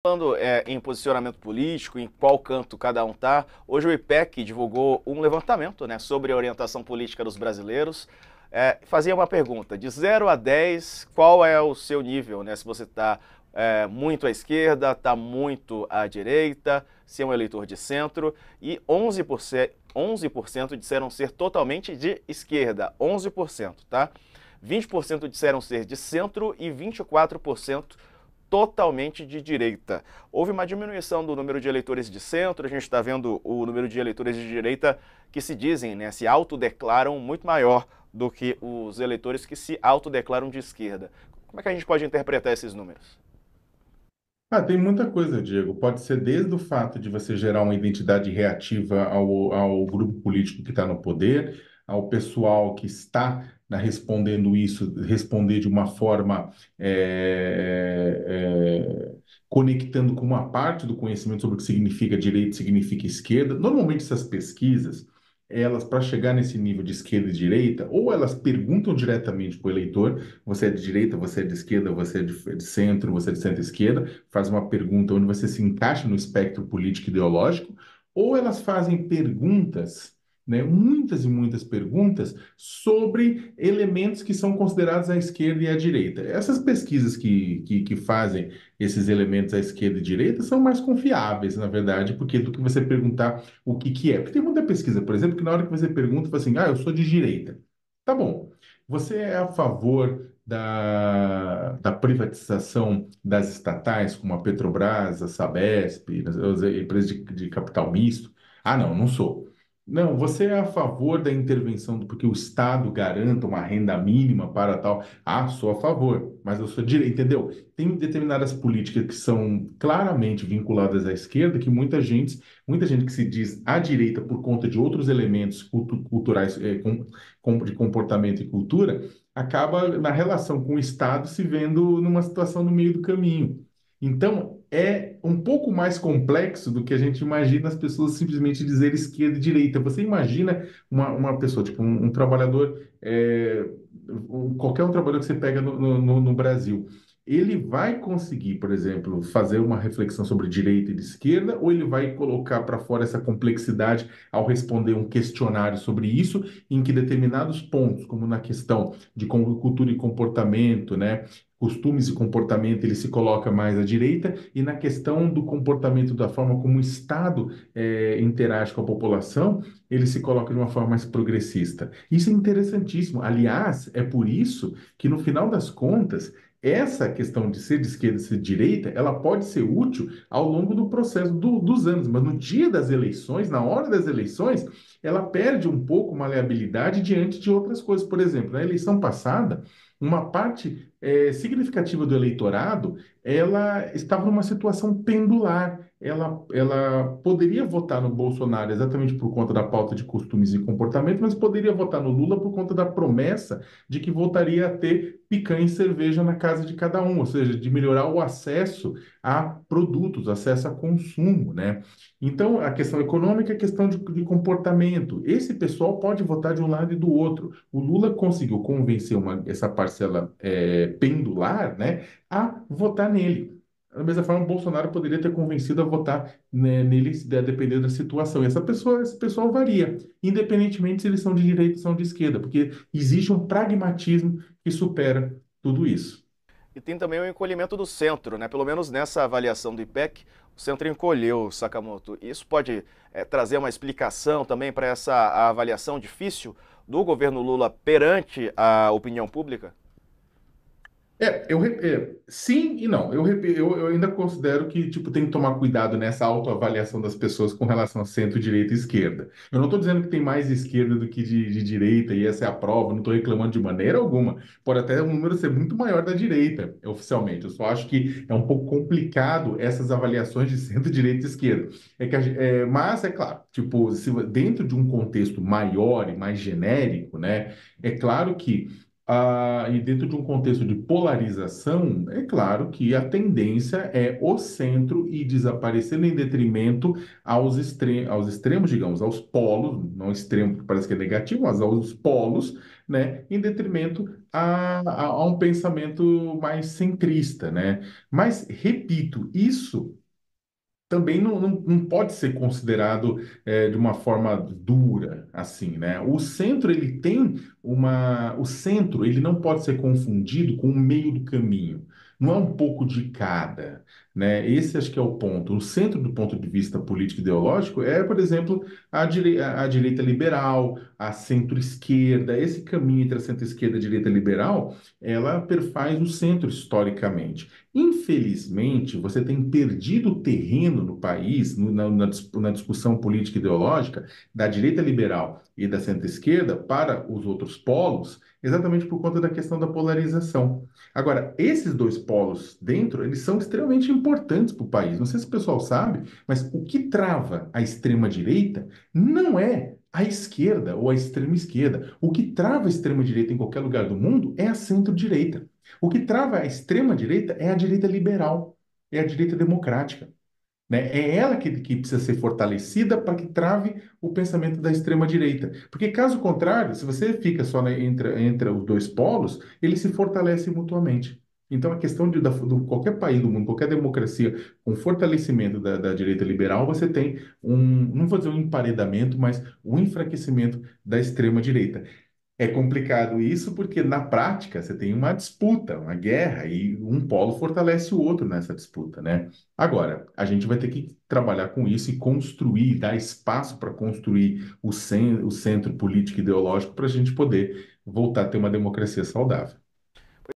Falando em posicionamento político, em qual canto cada um está, hoje o IPEC divulgou um levantamento, né, sobre a orientação política dos brasileiros. Fazia uma pergunta, de 0 a 10, qual é o seu nível, né? Se você está muito à esquerda, está muito à direita, se é um eleitor de centro, e 11% disseram ser totalmente de esquerda, 11%, tá? 20% disseram ser de centro e 24% totalmente de direita. Houve uma diminuição do número de eleitores de centro, a gente está vendo o número de eleitores de direita que se dizem, né, se autodeclaram muito maior do que os eleitores que se autodeclaram de esquerda. Como é que a gente pode interpretar esses números? Tem muita coisa, Diego. Pode ser desde o fato de você gerar uma identidade reativa ao grupo político que está no poder, ao pessoal que está respondendo isso, responder de uma forma conectando com uma parte do conhecimento sobre o que significa direita e significa esquerda. Normalmente essas pesquisas, elas, para chegar nesse nível de esquerda e direita, ou elas perguntam diretamente para o eleitor: você é de direita, você é de esquerda, você é de centro, você é de centro-esquerda, faz uma pergunta onde você se encaixa no espectro político ideológico, ou elas fazem perguntas, né, muitas e muitas perguntas sobre elementos que são considerados à esquerda e à direita. Essas pesquisas que fazem esses elementos à esquerda e direita são mais confiáveis, na verdade, porque do que você perguntar o que que é. Porque tem muita pesquisa, por exemplo, que na hora que você pergunta, fala assim: eu sou de direita. Tá bom. Você é a favor da privatização das estatais, como a Petrobras, a Sabesp, as empresas de capital misto? Ah, não, não sou. Não, você é a favor da intervenção, porque o Estado garanta uma renda mínima para tal. Ah, sou a favor, mas eu sou direita, entendeu? Tem determinadas políticas que são claramente vinculadas à esquerda, que muita gente que se diz à direita por conta de outros elementos culturais, de comportamento e cultura, acaba na relação com o Estado se vendo numa situação no meio do caminho. Então, é um pouco mais complexo do que a gente imagina as pessoas simplesmente dizer esquerda e direita. Você imagina uma pessoa, tipo um trabalhador, qualquer um trabalhador que você pega no Brasil, ele vai conseguir, por exemplo, fazer uma reflexão sobre direita e de esquerda, ou ele vai colocar para fora essa complexidade ao responder um questionário sobre isso, em que determinados pontos, como na questão de cultura e comportamento, né, costumes e comportamento, ele se coloca mais à direita, e na questão do comportamento, da forma como o Estado interage com a população, ele se coloca de uma forma mais progressista. Isso é interessantíssimo. Aliás, é por isso que, no final das contas, essa questão de ser de esquerda e ser de direita, ela pode ser útil ao longo do processo dos anos, mas no dia das eleições, na hora das eleições, ela perde um pouco maleabilidade diante de outras coisas. Por exemplo, na eleição passada, uma parte significativa do eleitorado, ela estava numa situação pendular. Ela poderia votar no Bolsonaro exatamente por conta da pauta de costumes e comportamento, mas poderia votar no Lula por conta da promessa de que voltaria a ter picanha e cerveja na casa de cada um, ou seja, de melhorar o acesso a produtos, acesso a consumo, né? Então, a questão econômica é questão de comportamento. Esse pessoal pode votar de um lado e do outro. O Lula conseguiu convencer essa parcela pendular, né, a votar nele. Da mesma forma, o Bolsonaro poderia ter convencido a votar, né, nele, dependendo da situação. E esse pessoal varia, independentemente se eles são de direita ou são de esquerda, porque existe um pragmatismo que supera tudo isso. E tem também o encolhimento do centro, né? Pelo menos nessa avaliação do IPEC, o centro encolheu, Sakamoto. Isso pode trazer uma explicação também para essa avaliação difícil do governo Lula perante a opinião pública? Sim e não. Eu ainda considero que tipo, tem que tomar cuidado nessa autoavaliação das pessoas com relação a centro, direita e esquerda. Eu não estou dizendo que tem mais esquerda do que de direita e essa é a prova, não estou reclamando de maneira alguma. Pode até o número ser muito maior da direita, oficialmente. Eu só acho que é um pouco complicado essas avaliações de centro, direita e esquerda. Mas é claro, tipo, dentro de um contexto maior e mais genérico, né, é claro que E dentro de um contexto de polarização, é claro que a tendência é o centro ir desaparecendo em detrimento aos extremos, digamos, aos polos, não extremo porque parece que é negativo, mas aos polos, né, em detrimento a um pensamento mais centrista, né? Mas, repito, isso também não pode ser considerado de uma forma dura, assim, né? O centro, ele tem o centro, ele não pode ser confundido com o meio do caminho. Não é um pouco de cada, né? Esse acho que é o ponto. O centro, do ponto de vista político e ideológico, é, por exemplo, a direita liberal, a centro-esquerda. Esse caminho entre a centro-esquerda e a direita liberal, ela perfaz o centro historicamente. Infelizmente, você tem perdido terreno no país, na discussão política e ideológica, da direita liberal e da centro-esquerda para os outros polos, exatamente por conta da questão da polarização. Agora, esses dois polos dentro, eles são extremamente importantes para o país. Não sei se o pessoal sabe, mas o que trava a extrema-direita não é a esquerda ou a extrema esquerda. O que trava a extrema direita em qualquer lugar do mundo é a centro-direita. O que trava a extrema-direita é a direita liberal, é a direita democrática, né? É ela que precisa ser fortalecida para que trave o pensamento da extrema-direita. Porque, caso contrário, se você fica só entre os dois polos, eles se fortalecem mutuamente. Então, a questão qualquer país do mundo, qualquer democracia com fortalecimento da direita liberal, você tem não vou dizer um emparedamento, mas um enfraquecimento da extrema-direita. É complicado isso porque, na prática, você tem uma disputa, uma guerra, e um polo fortalece o outro nessa disputa, né? Agora, a gente vai ter que trabalhar com isso e construir, dar espaço para construir o centro político e ideológico para a gente poder voltar a ter uma democracia saudável.